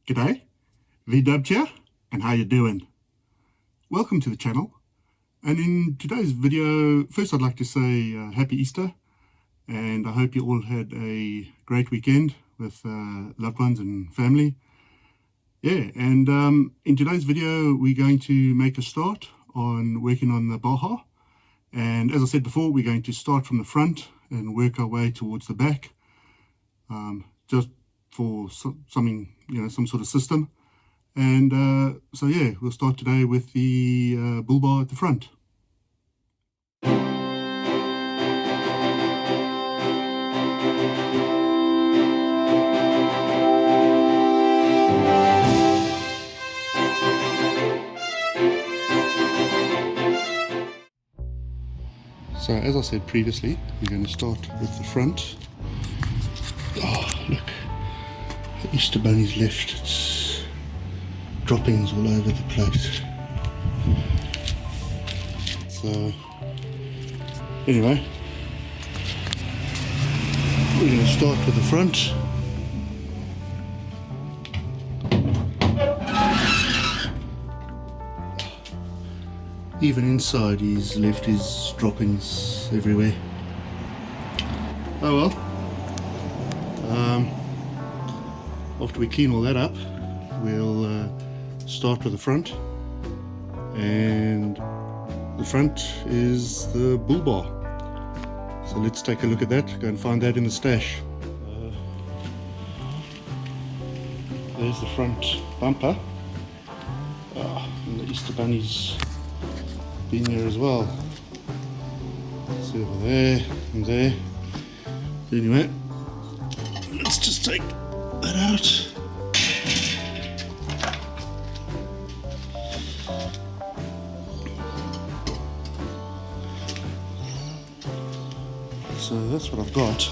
G'day, V-Dubbed here, and how you doing? Welcome to the channel, and in today's video, first I'd like to say Happy Easter, and I hope you all had a great weekend with loved ones and family. Yeah, and in today's video we're going to make a start on working on the Baja, and as I said before, we're going to start from the front and work our way towards the back, just for something, some sort of system. And so yeah, we'll start today with the Bullbar at the front. So as I said previously, we're going to start with the front. Oh, look. The Easter bunny's left its droppings all over the place. So anyway, we're going to start with the front. Even inside he's left his droppings everywhere. Oh well. After we clean all that up, we'll start with the front, and the front is the Bullbar. So let's take a look at that, go and find that in the stash. There's the front bumper, and the Easter bunny's been here as well. See over there and there. Anyway, let's just take that out. So that's what I've got.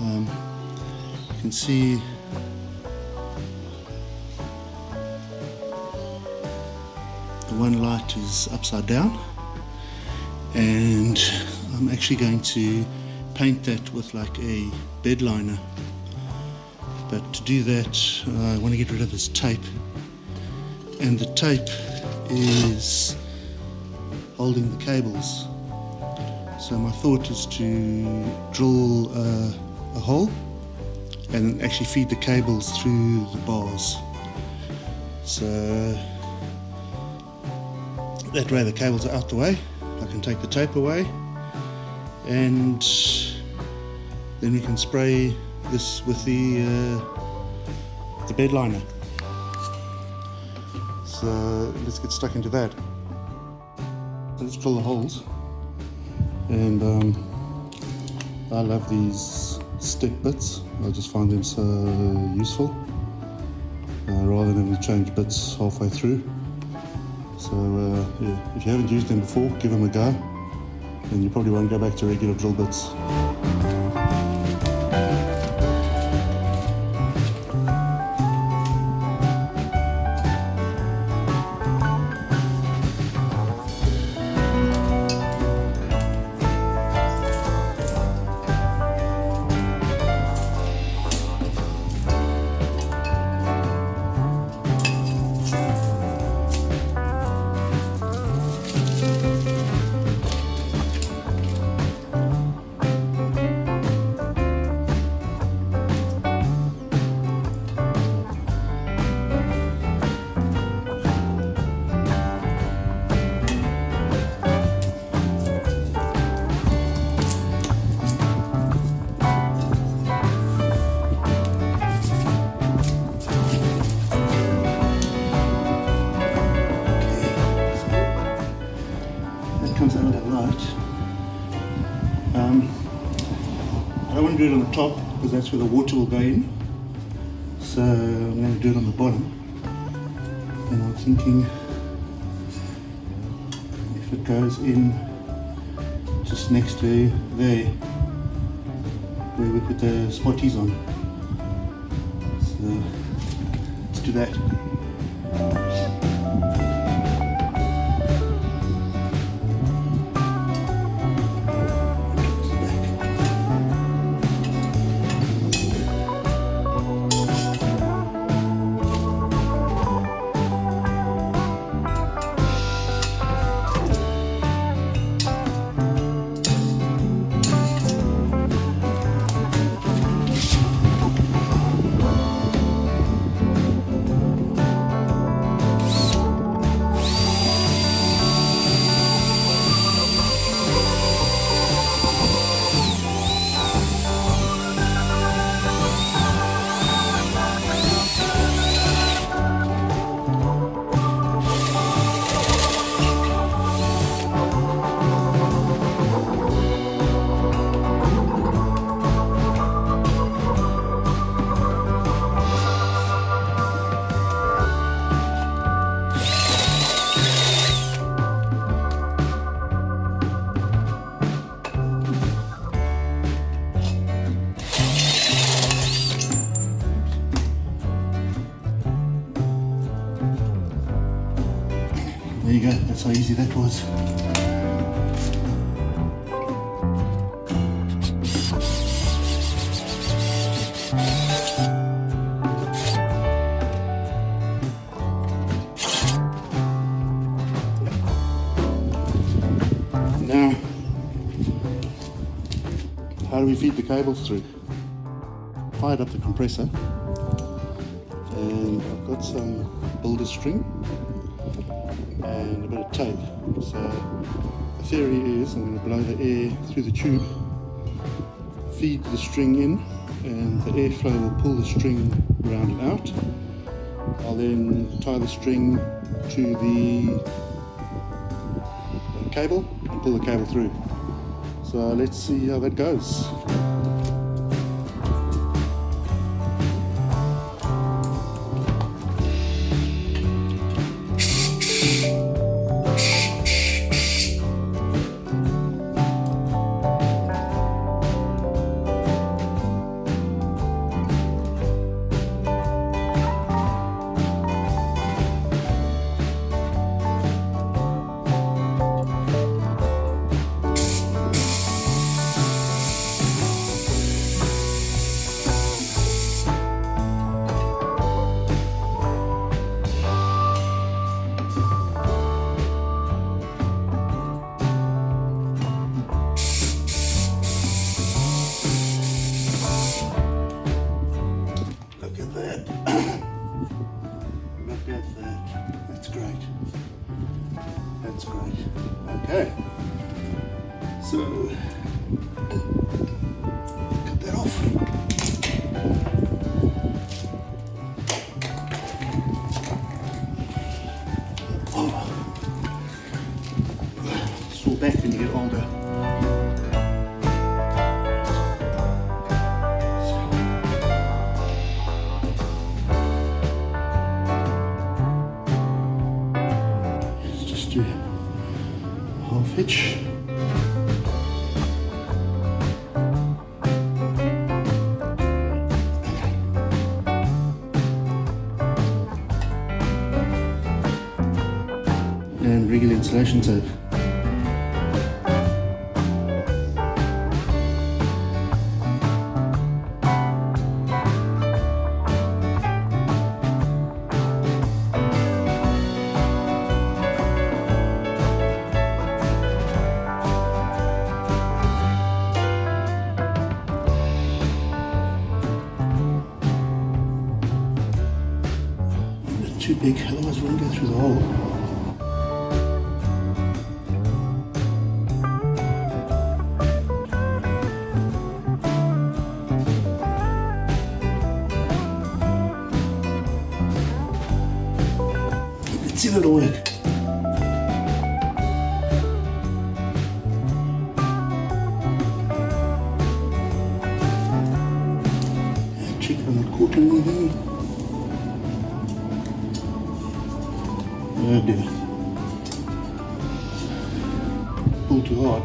You can see the one light is upside down, and I'm actually going to paint that with like a bed liner. But to do that, I want to get rid of this tape, and the tape is holding the cables. So my thought is to drill a hole and actually feed the cables through the bars. So that way the cables are out the way, I can take the tape away, and then we can spray this with the bed liner. So let's get stuck into that. Let's drill the holes, and I love these stick bits. I just find them so useful, rather than having to change bits halfway through. So yeah, if you haven't used them before, give them a go, and you probably won't go back to regular drill bits. Comes out of that light. I don't want to do it on the top because that's where the water will go in. So I'm going to do it on the bottom. And I'm thinking if it goes in just next to there where we put the Spotties on. So let's do that. there you go, that's how easy that was. Now, how do we feed the cables through? Fired up the compressor, and I've got some builder string and a bit of tape. So the theory is I'm going to blow the air through the tube, feed the string in, and the airflow will pull the string round and out. I'll then tie the string to the cable and pull the cable through. So let's see how that goes. That's great. Okay. So cut that off. Sore back when you get older. Just do a half hitch. And regular insulation tape. Too big, otherwise it won't go through the hole. Let's see if it'll work. Check if I'm not caught on anything. Oh dear. Pull too hard.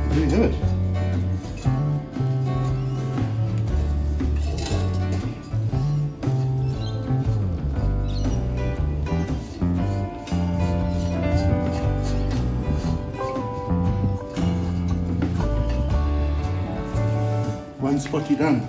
There you have it. One spotty done.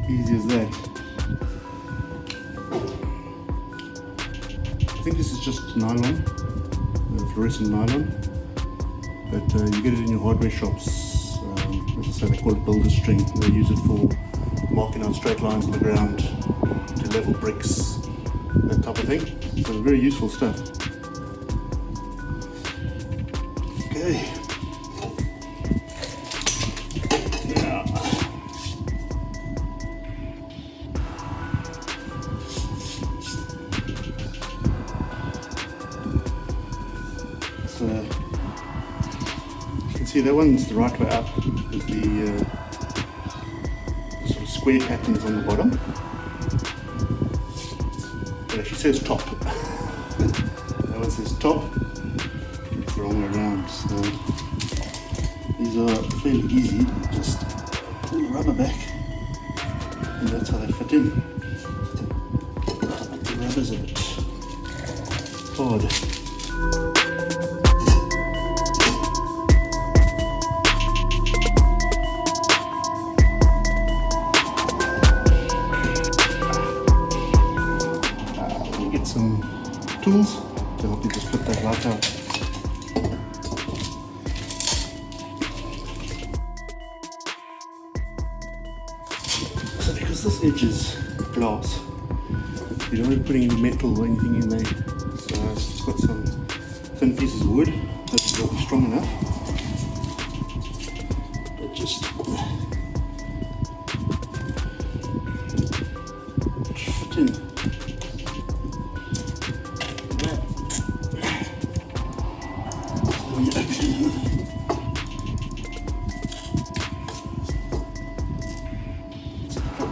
Easy as that. I think this is just nylon, fluorescent nylon, but you get it in your hardware shops. As I say, they call it builder string. They use it for marking out straight lines on the ground, to level bricks, that type of thing. So very useful stuff. Okay. Now, so you can see that one's the right way up with the sort of square patterns on the bottom. It actually says top. That one says top. It's the wrong way around. So these are fairly easy. Just pull the rubber back, and that's how they fit in. The rubber's a bit hard. Some tools to help you just flip that right out. So because this edge is glass, you don't want to put any metal or anything in there. So it's got some thin pieces of wood that's strong enough. But just fit in.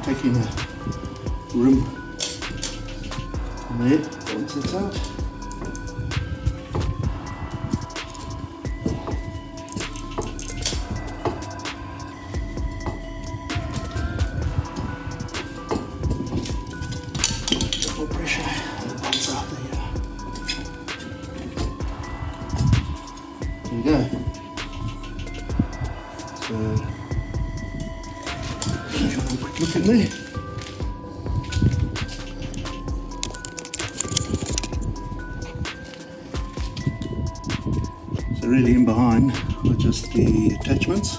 Taking a rim there once it's out. More pressure, that bounce out there. There you go. So look in there. So really in behind are just the attachments,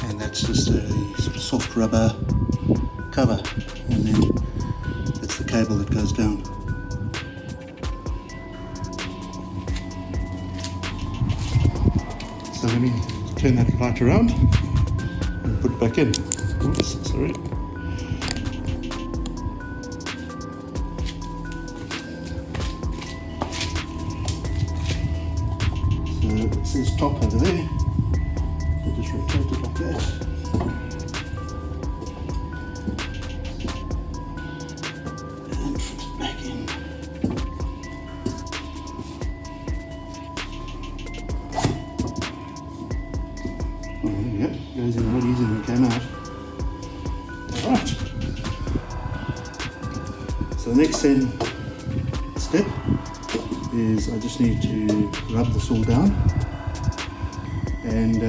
and that's just a sort of soft rubber cover, and then that's the cable that goes down. So let me turn that light around and put it back in. Oops, sorry. So it says top over there. I'll just rotate it like that. And fit it back in. Oh, there we go. Goes in a lot easier than it came out. Alright. So the next step is I just need to rub this all down and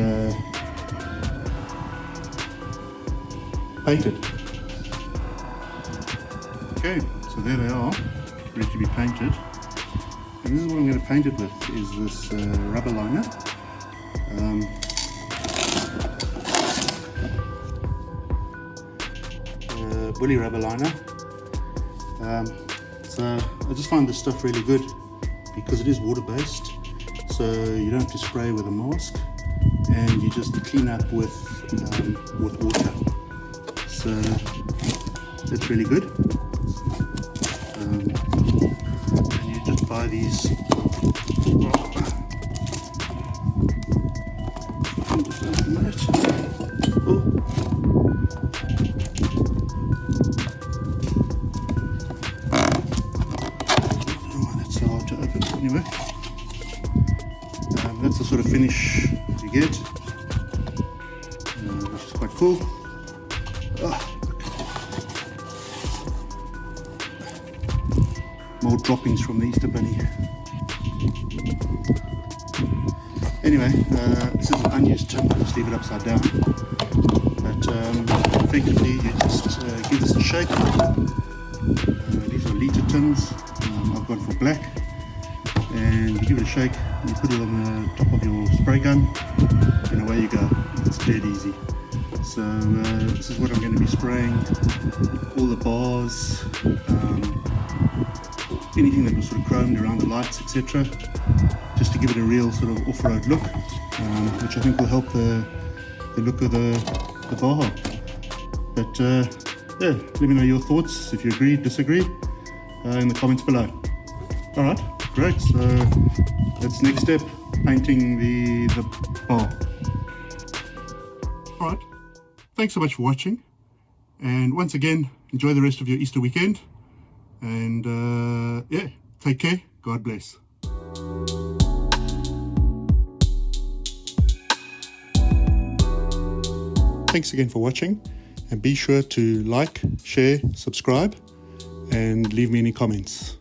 paint it. Okay, so there they are, ready to be painted. And this is what I'm going to paint it with, is this rubber liner. Woolly rubber liner. So I just find this stuff really good because it is water based, so you don't have to spray with a mask, and you just clean up with water. So that's really good. And you just buy these. Just open that. Oh. Anyway, that's the sort of finish you get, which is quite cool. More droppings from the Easter Bunny. Anyway, this is an unused chunk. I'll just leave it upside down. But but effectively you just give this a shake. These are litre tins. I've gone for black, and you give it a shake, you put it on the top of your spray gun, and away you go. It's dead easy. So this is what I'm going to be spraying, all the bars, anything that was sort of chromed around the lights, etc., just to give it a real sort of off-road look, which I think will help the look of the Baja. But yeah, let me know your thoughts, if you agree, disagree, in the comments below. Alright, great, so that's next step, painting the bar. Alright, thanks so much for watching, and once again, enjoy the rest of your Easter weekend, and yeah, take care, God bless. Thanks again for watching, and be sure to like, share, subscribe, and leave me any comments.